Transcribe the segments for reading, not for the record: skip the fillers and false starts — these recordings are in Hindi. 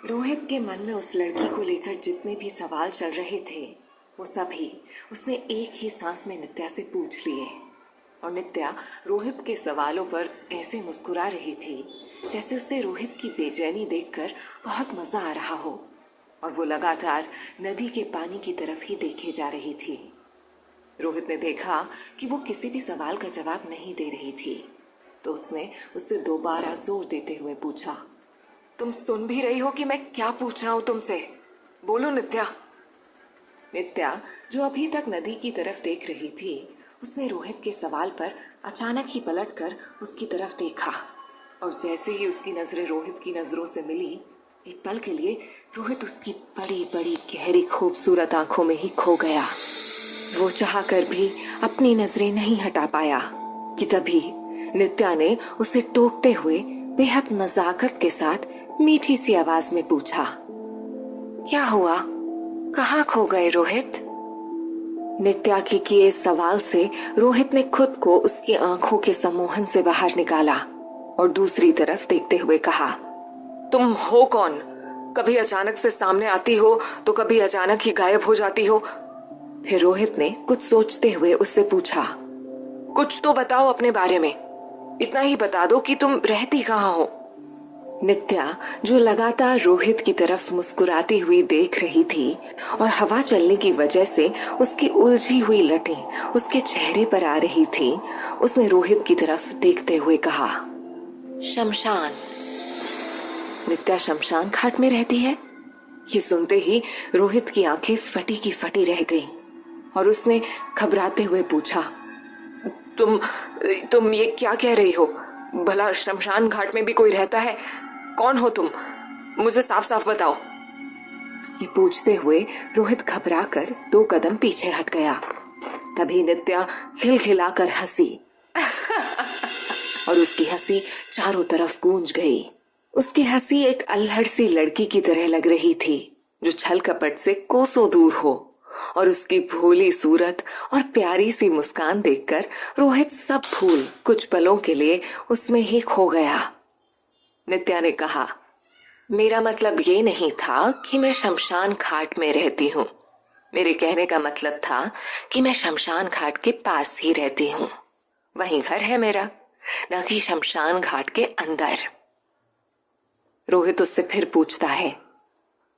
रोहित के मन में उस लड़की को लेकर जितने भी सवाल चल रहे थे वो सभी उसने एक ही सांस में नित्या से पूछ लिए। और नित्या रोहित के सवालों पर ऐसे मुस्कुरा रही थी जैसे उसे रोहित की बेचैनी देखकर बहुत मजा आ रहा हो। और वो लगातार नदी के पानी की तरफ ही देखे जा रही थी। रोहित ने देखा कि वो किसी भी सवाल का जवाब नहीं दे रही थी, तो उसने उससे दोबारा जोर देते हुए पूछा, तुम सुन भी रही हो कि मैं क्या पूछ रहा हूं तुमसे? बोलो नित्या। नित्या, जो अभी तक नदी की तरफ देख रही थी, उसने रोहित के सवाल पर अचानक ही पलटकर उसकी तरफ देखा। और जैसे ही उसकी नजरें रोहित की नजरों से मिली, एक पल के लिए रोहित उसकी बड़ी बड़ी गहरी खूबसूरत आंखों में ही खो गया। वो चाहकर भी अपनी नजरें नहीं हटा पाया कि तभी नित्या ने उसे टोकते हुए बेहद नजाकत के साथ मीठी सी आवाज में पूछा, क्या हुआ? कहाँ खो गए रोहित? नित्या के किए सवाल से रोहित ने खुद को उसकी आंखों के सम्मोहन से बाहर निकाला और दूसरी तरफ देखते हुए कहा, तुम हो कौन? कभी अचानक से सामने आती हो तो कभी अचानक ही गायब हो जाती हो। फिर रोहित ने कुछ सोचते हुए उससे पूछा, कुछ तो बताओ अपने बारे में, इतना ही बता दो कि तुम रहती कहाँ हो। नित्या, जो लगातार रोहित की तरफ मुस्कुराती हुई देख रही थी और हवा चलने की वजह से उसकी उलझी हुई लटें उसके चेहरे पर आ रही थी, उसने रोहित की तरफ देखते हुए कहा, शमशान। नित्या शमशान घाट में रहती है? ये सुनते ही रोहित की आंखें फटी की फटी रह गईं और उसने घबराते हुए पूछा, तुम ये क्या कह रही हो? भला शमशान घाट में भी कोई रहता है? कौन हो तुम? मुझे साफ साफ बताओ। ये पूछते हुए रोहित घबराकर 2 कदम पीछे हट गया। तभी नित्या खिलखिलाकर हंसी और उसकी हंसी चारों तरफ गूंज गई। उसकी हंसी एक अल्हड़ सी लड़की की तरह लग रही थी जो छल कपट से कोसों दूर हो। और उसकी भोली सूरत और प्यारी सी मुस्कान देखकर रोहित सब भूल कुछ पलों के लिए उसमें ही खो गया। नित्या ने कहा, मेरा मतलब ये नहीं था कि मैं शमशान घाट में रहती हूँ। मेरे कहने का मतलब था कि मैं शमशान घाट के पास ही रहती हूँ। वहीं घर है मेरा, न कि शमशान घाट के अंदर। रोहित उससे फिर पूछता है,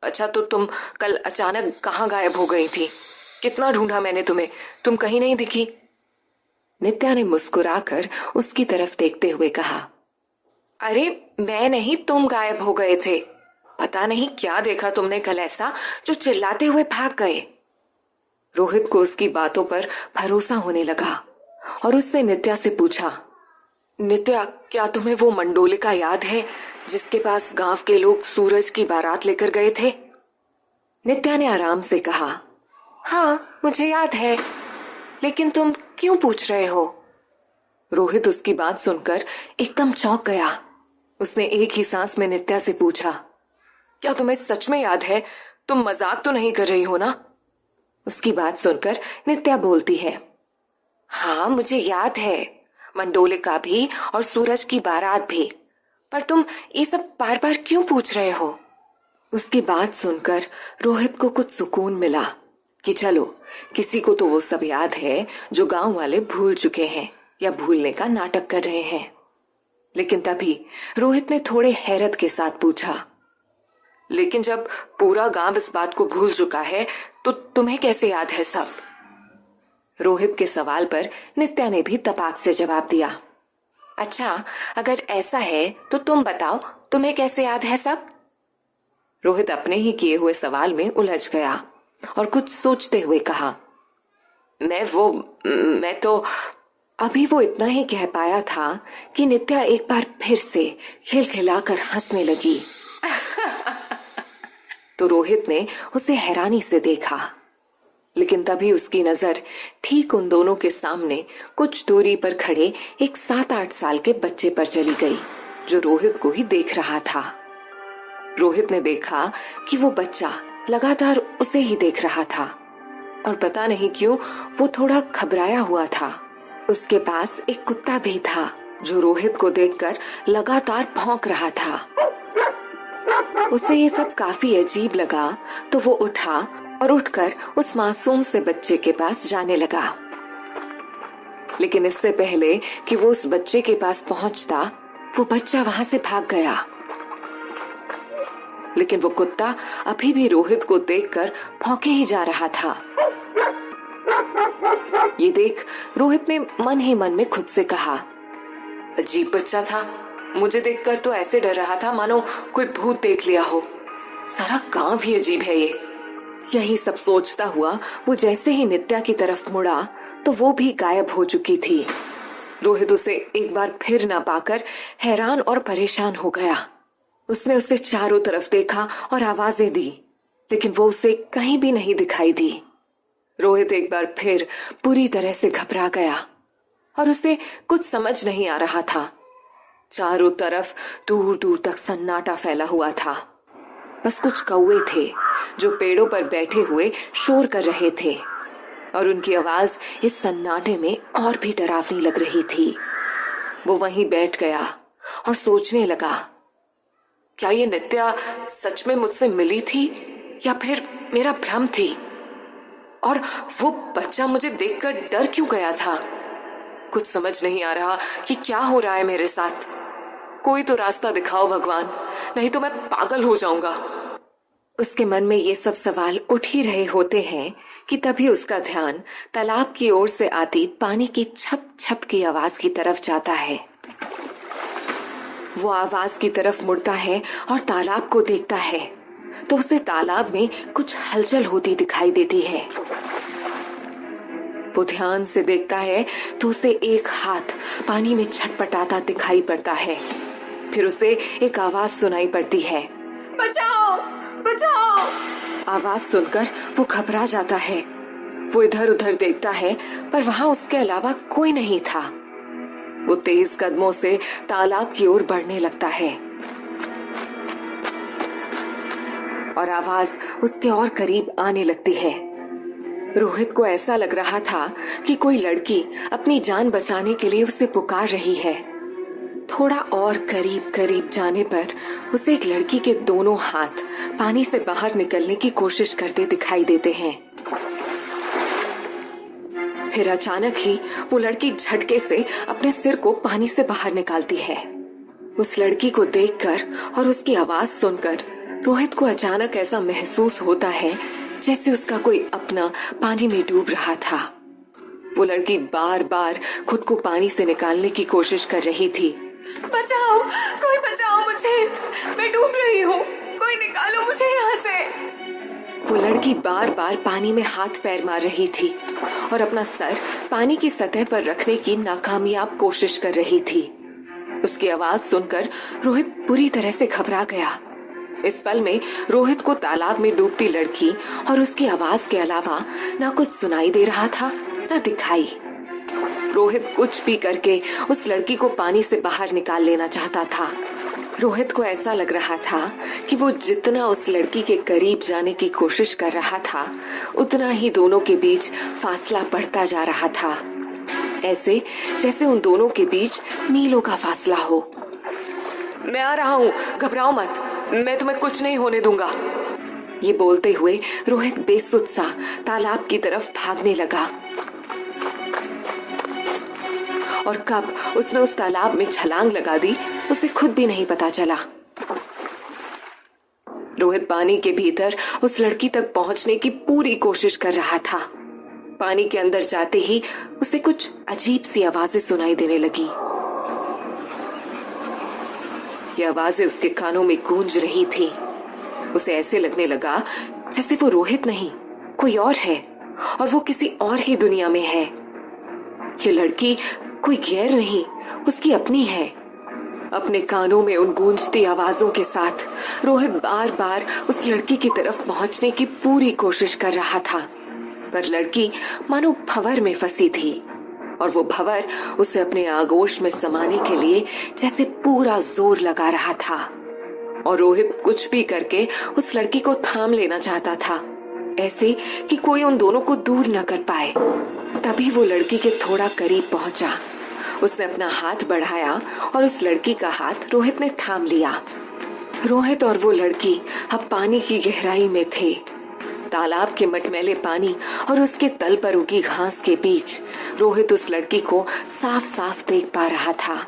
अच्छा तो तुम कल अचानक कहाँ गायब हो गई थी? कितना ढूंढा मैंने तुम्हें, तुम कहीं नहीं दिखी। नित्या ने मुस्कुराकर उसकी तरफ देखते हुए कहा, अरे मैं नहीं, तुम गायब हो गए थे। पता नहीं क्या देखा तुमने कल ऐसा जो चिल्लाते हुए भाग गए। रोहित को उसकी बातों पर भरोसा होने लगा और उसने नित्या से पूछा, नित्या, क्या तुम्हें वो मंडोलिका याद है जिसके पास गांव के लोग सूरज की बारात लेकर गए थे? नित्या ने आराम से कहा, हाँ मुझे याद है, लेकिन तुम क्यों पूछ रहे हो? रोहित उसकी बात सुनकर एकदम चौंक गया। उसने एक ही सांस में नित्या से पूछा, क्या तुम्हें सच में याद है? तुम मजाक तो नहीं कर रही हो ना? उसकी बात सुनकर नित्या बोलती है, हाँ मुझे याद है, मंडोलिका भी और सूरज की बारात भी। पर तुम ये सब बार बार क्यों पूछ रहे हो? उसकी बात सुनकर रोहित को कुछ सुकून मिला कि चलो, किसी को तो वो सब याद है जो गांव वाले भूल चुके हैं या भूलने का नाटक कर रहे हैं। लेकिन तभी रोहित ने थोड़े हैरत के साथ पूछा, लेकिन जब पूरा गांव इस बात को भूल चुका है तो तुम्हें कैसे याद है सब? रोहित के सवाल पर नित्या ने भी तपाक से जवाब दिया, अच्छा अगर ऐसा है तो तुम बताओ, तुम्हें कैसे याद है सब? रोहित अपने ही किए हुए सवाल में उलझ गया और कुछ सोचते हुए कहा, मैं तो। अभी वो इतना ही कह पाया था कि नित्या एक बार फिर से खिलखिलाकर हंसने लगी। तो रोहित ने उसे हैरानी से देखा, लेकिन तभी उसकी नजर ठीक उन दोनों के सामने कुछ दूरी पर खड़े एक 7-8 साल के बच्चे पर चली गई जो रोहित को ही देख रहा था। रोहित ने देखा कि वो बच्चा लगातार उसे ही देख रहा था और पता नहीं क्यों वो थोड़ा घबराया हुआ था। उसके पास एक कुत्ता भी था जो रोहित को देखकर लगातार भौंक रहा था। उसे ये सब काफी अजीब लगा तो वो उठा और उठकर उस मासूम से बच्चे के पास जाने लगा। लेकिन इससे पहले कि वो उस बच्चे के पास पहुंचता, वो बच्चा वहां से भाग गया। लेकिन वो कुत्ता अभी भी रोहित को देखकर भौंके ही जा रहा था। ये देख रोहित ने मन ही मन में खुद से कहा, अजीब बच्चा था, मुझे देखकर तो ऐसे डर रहा था मानो कोई भूत देख लिया हो। सारा गांव ही अजीब है ये। यही सब सोचता हुआ वो जैसे ही नित्या की तरफ मुड़ा तो वो भी गायब हो चुकी थी। रोहित उसे एक बार फिर ना पाकर हैरान और परेशान हो गया। उसने उसे चारों तरफ देखा और आवाजें दी, लेकिन वो उसे कहीं भी नहीं दिखाई दी। रोहित एक बार फिर पूरी तरह से घबरा गया और उसे कुछ समझ नहीं आ रहा था। चारों तरफ दूर दूर तक सन्नाटा फैला हुआ था। बस कुछ कौवे थे जो पेड़ों पर बैठे हुए शोर कर रहे थे और उनकी आवाज इस सन्नाटे में और भी डरावनी लग रही थी। वो वहीं बैठ गया और सोचने लगा, क्या ये नित्या सच में मुझसे मिली थी या फिर मेरा भ्रम थी? और वो बच्चा मुझे देखकर डर क्यों गया था? कुछ समझ नहीं आ रहा कि क्या हो रहा है मेरे साथ। कोई तो रास्ता दिखाओ भगवान, नहीं तो मैं पागल हो जाऊंगा। उसके मन में ये सब सवाल उठ ही रहे होते हैं कि तभी उसका ध्यान तालाब की ओर से आती पानी की छप छप की आवाज की तरफ जाता है। वो आवाज की तरफ मुड़ता है और तालाब को देखता है तो उसे तालाब में कुछ हलचल होती दिखाई देती है। वो ध्यान से देखता है तो उसे एक हाथ पानी में छटपटाता दिखाई पड़ता है। फिर उसे एक आवाज सुनाई पड़ती है, बचाओ बचाओ। आवाज सुनकर वो घबरा जाता है। वो इधर उधर देखता है पर वहां उसके अलावा कोई नहीं था। वो तेज कदमों से तालाब की ओर बढ़ने लगता है और आवाज उसके और करीब आने लगती है। रोहित को ऐसा लग रहा था कि कोई लड़की अपनी जान बचाने के लिए उसे पुकार रही है। थोड़ा और करीब करीब जाने पर उसे एक लड़की के दोनों हाथ पानी से बाहर निकलने की कोशिश करते दिखाई देते हैं। फिर अचानक ही वो लड़की झटके से अपने सिर को पानी से बाहर निकालती है। उस लड़की को देखकर और उसकी आवाज सुनकर रोहित को अचानक ऐसा महसूस होता है जैसे उसका कोई अपना पानी में डूब रहा था। वो लड़की बार बार खुद को पानी से निकालने की कोशिश कर रही थी। बचाओ, कोई बचाओ मुझे, मैं डूब रही हूँ, कोई निकालो मुझे यहाँ से। वो लड़की बार बार पानी में हाथ पैर मार रही थी और अपना सर पानी की सतह पर रखने की नाकामयाब कोशिश कर रही थी। उसकी आवाज सुनकर रोहित पूरी तरह से घबरा गया। इस पल में रोहित को तालाब में डूबती लड़की और उसकी आवाज के अलावा ना कुछ सुनाई दे रहा था ना दिखाई। रोहित कुछ भी करके उस लड़की को पानी से बाहर निकाल लेना चाहता था। रोहित को ऐसा लग रहा था कि वो जितना उस लड़की के करीब जाने की कोशिश कर रहा था उतना ही दोनों के बीच फासला बढ़ता जा रहा था। ऐसे जैसे उन दोनों के बीच मीलों का फासला हो। मैं आ रहा हूँ, घबराओ मत, मैं तुम्हें कुछ नहीं होने दूंगा। ये बोलते हुए रोहित बेसुध सा तालाब की तरफ भागने लगा और कब उसने उस तालाब में छलांग लगा दी उसे खुद भी नहीं पता चला। रोहित पानी के भीतर उस लड़की तक पहुंचने की पूरी कोशिश कर रहा था। पानी के अंदर जाते ही उसे कुछ अजीब सी आवाजें सुनाई देने लगी। ये आवाजें उसके कानों में गूंज रही थी। उसे ऐसे लगने लगा जैसे वो रोहित नहीं कोई और है और वो किसी और ही दुनिया में है। ये लड़की कोई गैर नहीं उसकी अपनी है। अपने कानों में उन गूंजती आवाजों के साथ रोहित बार बार उस लड़की की तरफ पहुंचने की पूरी कोशिश कर रहा था, पर लड़की मानो भंवर में फंसी थी और वो भंवर उसे अपने आगोश में समाने के लिए जैसे पूरा जोर लगा रहा था। और रोहित कुछ भी करके उस लड़की को थाम लेना चाहता था, ऐसे कि कोई उन दोनों को दूर न कर पाए। तभी वो लड़की के थोड़ा करीब पहुंचा। उसने अपना हाथ बढ़ाया और उस लड़की का हाथ रोहित ने थाम लिया। रोहित और वो लड़की अब पानी की गहराई में थे। तालाब के मटमैले पानी और उसके तल पर उगी घास के बीच रोहित उस लड़की को साफ साफ देख पा रहा था।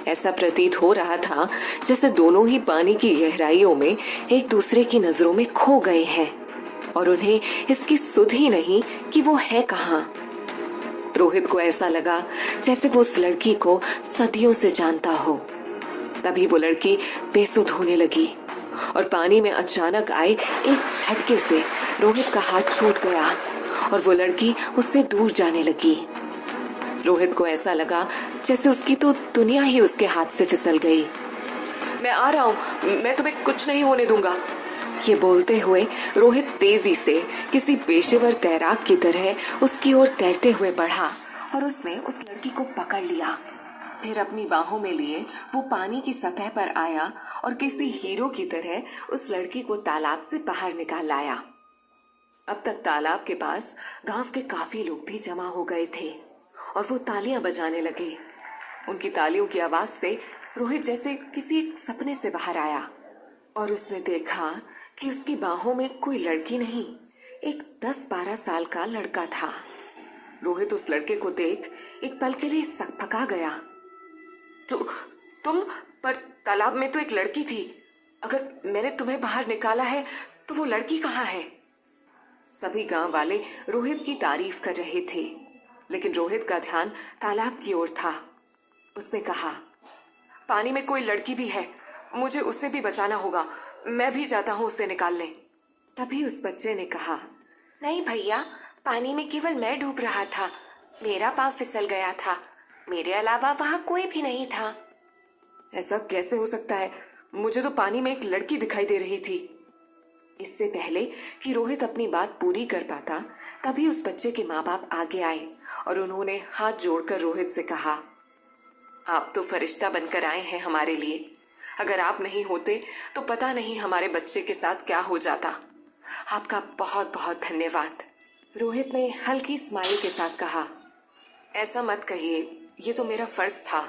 ऐसा प्रतीत हो रहा था जैसे दोनों ही पानी की गहराइयों में एक दूसरे की नजरों में खो गए हैं और उन्हें इसकी सुध ही नहीं कि वो है कहाँ। रोहित को ऐसा लगा जैसे वो उस लड़की को सदियों से जानता हो। तभी वो लड़की बेसुध होने लगी और पानी में अचानक आए एक झटके से रोहित का हाथ छूट गया और वो लड़की उससे दूर जाने लगी। रोहित को ऐसा लगा जैसे उसकी तो दुनिया ही उसके हाथ से फिसल गई। मैं आ रहा हूँ, मैं तुम्हें कुछ नहीं होने दूंगा। ये बोलते हुए रोहित तेजी से किसी पेशेवर तैराक की तरह उसकी ओर तैरते हुए बढ़ा और उसने उस लड़की को पकड़ लिया। फिर अपनी बाहों में लिए वो पानी की सतह पर आया और किसी हीरो की तरह उस लड़की को तालाब से बाहर निकाल लाया। अब तक तालाब के पास गांव के काफी लोग भी जमा हो गए थे और वो तालियां बजाने लगे। उनकी तालियों की आवाज से रोहित जैसे किसी एक सपने से बाहर आया और उसने देखा कि उसकी बाहों में कोई लड़की नहीं, एक 10-12 साल का लड़का था। रोहित उस लड़के को देख एक पल के लिए सकपका गया। तुम पर तालाब में तो एक लड़की थी। अगर मैंने तुम्हें बाहर निकाला है तो वो लड़की कहाँ है? सभी गांव वाले रोहित की तारीफ कर रहे थे, लेकिन रोहित का ध्यान तालाब की ओर था। उसने कहा, पानी में कोई लड़की भी है, मुझे उसे भी बचाना होगा, मैं भी जाता हूँ उसे निकालने। तभी उस बच्चे ने कहा, नहीं भैया, पानी में केवल मैं डूब रहा था, मेरा पाँव फिसल गया था, मेरे अलावा वहां कोई भी नहीं था। ऐसा कैसे हो सकता है? मुझे तो पानी में एक लड़की दिखाई दे रही थी। इससे पहले कि रोहित अपनी बात पूरी कर पाता, तभी उस बच्चे के माँ बाप आगे आए और उन्होंने हाथ जोड़कर रोहित से कहा, आप तो फरिश्ता बनकर आए हैं हमारे लिए। अगर आप नहीं होते तो पता नहीं हमारे बच्चे के साथ क्या हो जाता। आपका बहुत बहुत धन्यवाद। रोहित ने हल्की स्माइल के साथ कहा, ऐसा मत कहिए, ये तो मेरा फर्ज था।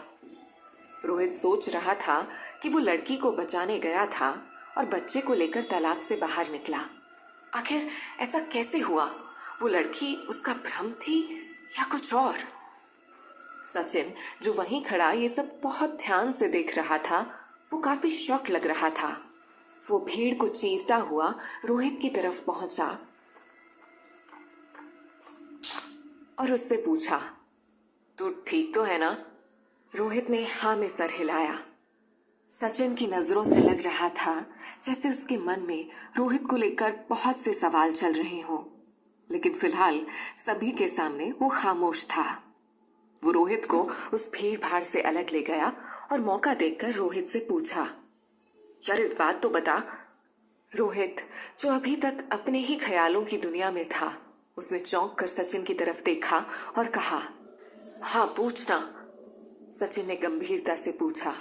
रोहित सोच रहा था कि वो लड़की को बचाने गया था और बच्चे को लेकर तालाब से बाहर निकला। आखिर ऐसा कैसे हुआ? वो लड़की उसका भ्रम थी या कुछ और? सचिन, जो वहीं खड़ा ये सब बहुत ध्यान से देख रहा था, वो काफी शॉक लग रहा था। वो भीड़ को चीरता हुआ रोहित की तरफ पहुंचा और उससे पूछा, तू ठीक तो है ना? रोहित ने हाँ में सर हिलाया। सचिन की नजरों से लग रहा था जैसे उसके मन में रोहित को लेकर बहुत से सवाल चल रहे हों, लेकिन फिलहाल सभी के सामने वो खामोश था। वो रोहित को उस भीड़ भाड़ से अलग ले गया और मौका देखकर रोहित से पूछा, यार एक बात तो बता। रोहित, जो अभी तक अपने ही ख्यालों की दुनिया में था, उसने चौंक कर सचिन की तरफ देखा और कहा, हाँ पूछना। सचिन ने गंभीरता से पूछा,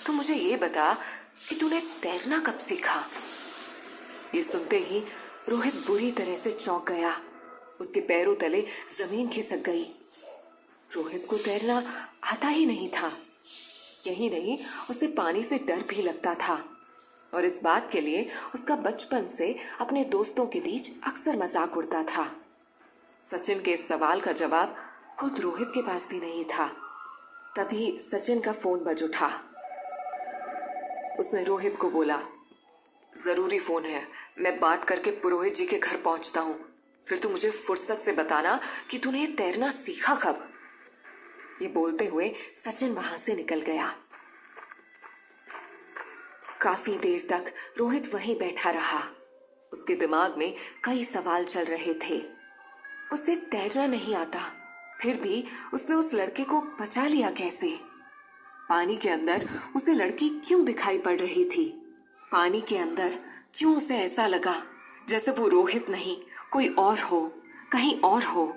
तो मुझे ये बता कि तूने तैरना कब सीखा? ये सुनते ही रोहित बुरी तरह से चौंक गया। उसके पैरों तले जमीन खिसक गई। रोहित को तैरना आता ही नहीं था। यही नहीं, उसे पानी से डर भी लगता था और इस बात के लिए उसका बचपन से अपने दोस्तों के बीच अक्सर मजाक उड़ता था। सचिन के इस सवाल का जवाब खुद रोहित के पास भी नहीं था। तभी सचिन का फोन बज उठा। उसने रोहित को बोला, जरूरी फोन है, मैं बात करके पुरोहित जी के घर पहुंचता हूँ, फिर तू मुझे फुर्सत से बताना कि तूने ये तैरना सीखा कब। ये बोलते हुए सचिन वहां से निकल गया। काफी देर तक रोहित वहीं बैठा रहा। उसके दिमाग में कई सवाल चल रहे थे। उसे तैरना नहीं आता, फिर भी उसने उस लड़के को बचा लिया कैसे? पानी के अंदर उसे लड़की क्यों दिखाई पड़ रही थी? पानी के अंदर क्यों उसे ऐसा लगा जैसे वो रोहित नहीं कोई और हो, कहीं और हो?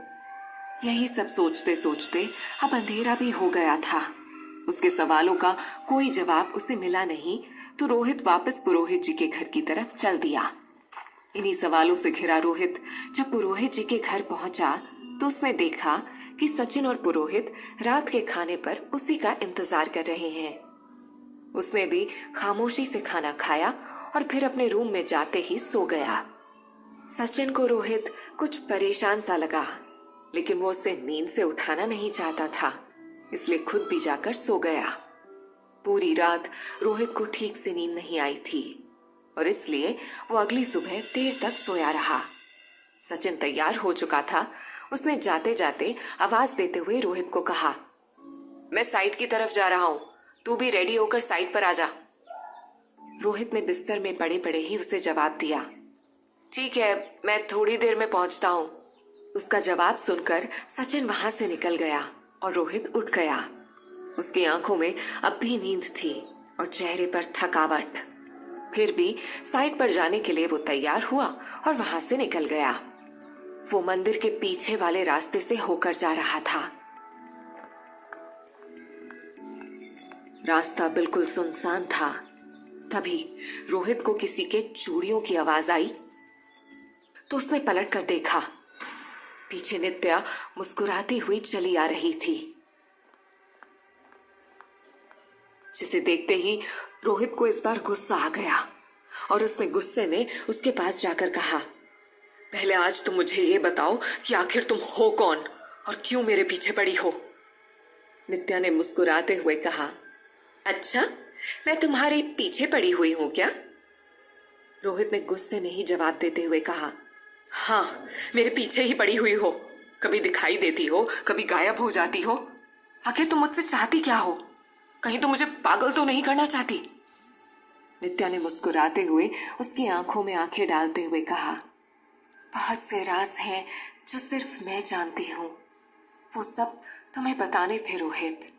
यही सब सोचते सोचते अब अंधेरा भी हो गया था। उसके सवालों का कोई जवाब उसे मिला नहीं तो रोहित वापस पुरोहित जी के घर की तरफ चल दिया। इन्हीं सवालों से घिरा रोहित जब पुरोहित जी के घर पहुंचा तो उसने देखा कि सचिन और पुरोहित रात के खाने पर उसी का इंतजार कर रहे हैं। उसने भी खामोशी से खाना खाया और फिर अपने रूम में जाते ही सो गया। सचिन को रोहित कुछ परेशान सा लगा, लेकिन वो उसे नींद से उठाना नहीं चाहता था, इसलिए खुद भी जाकर सो गया। पूरी रात रोहित को ठीक से नींद नहीं आई थी और इसलिए वो अगली सुबह देर तक सोया रहा। सचिन तैयार हो चुका था। उसने जाते जाते आवाज देते हुए रोहित को कहा, मैं साइट की तरफ जा रहा हूं, तू भी रेडी होकर साइट पर आ जा। रोहित ने बिस्तर में पड़े पड़े ही उसे जवाब दिया, ठीक है, मैं थोड़ी देर में पहुंचता हूं। उसका जवाब सुनकर सचिन वहां से निकल गया और रोहित उठ गया। उसकी आंखों में अब भी नींद थी और चेहरे पर थकावट। फिर भी साइट पर जाने के लिए वो तैयार हुआ और वहां से निकल गया। वो मंदिर के पीछे वाले रास्ते से होकर जा रहा था। रास्ता बिल्कुल सुनसान था। तभी रोहित को किसी के चूड़ियों की आवाज आई तो उसने पलट कर देखा। पीछे नित्या मुस्कुराती हुई चली आ रही थी, जिसे देखते ही रोहित को इस बार गुस्सा आ गया और उसने गुस्से में उसके पास जाकर कहा, पहले आज तुम मुझे ये बताओ कि आखिर तुम हो कौन और क्यों मेरे पीछे पड़ी हो। नित्या ने मुस्कुराते हुए कहा, अच्छा, मैं तुम्हारे पीछे पड़ी हुई हूं क्या? रोहित ने गुस्से में ही जवाब देते हुए कहा, हाँ, मेरे पीछे ही पड़ी हुई हो। कभी दिखाई देती हो, कभी गायब हो जाती हो। आखिर तुम मुझसे चाहती क्या हो? कहीं तुम मुझे पागल तो नहीं करना चाहती? नित्या ने मुस्कुराते हुए उसकी आंखों में आंखें डालते हुए कहा, बहुत से राज हैं जो सिर्फ मैं जानती हूं, वो सब तुम्हें बताने थे रोहित।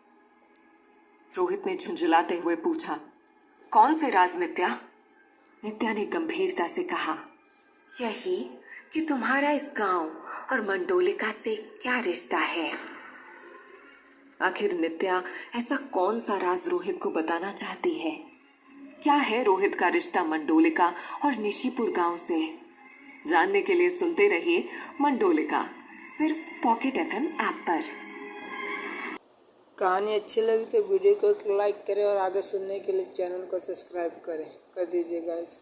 रोहित ने झुंझुलाते हुए पूछा, कौन से राज नित्या? नित्या ने गंभीरता से कहा, यही कि तुम्हारा इस गांव और मंडोलिका से क्या रिश्ता है। आखिर नित्या ऐसा कौन सा राज रोहित को बताना चाहती है? क्या है रोहित का रिश्ता मंडोलिका और निशीपुर गांव से? जानने के लिए सुनते रहिए मंडोलिका, सिर्फ पॉकेट एफएम ऐप पर। कहानी अच्छी लगी तो वीडियो को लाइक करें और आगे सुनने के लिए चैनल को सब्सक्राइब कर दीजिए गाइस।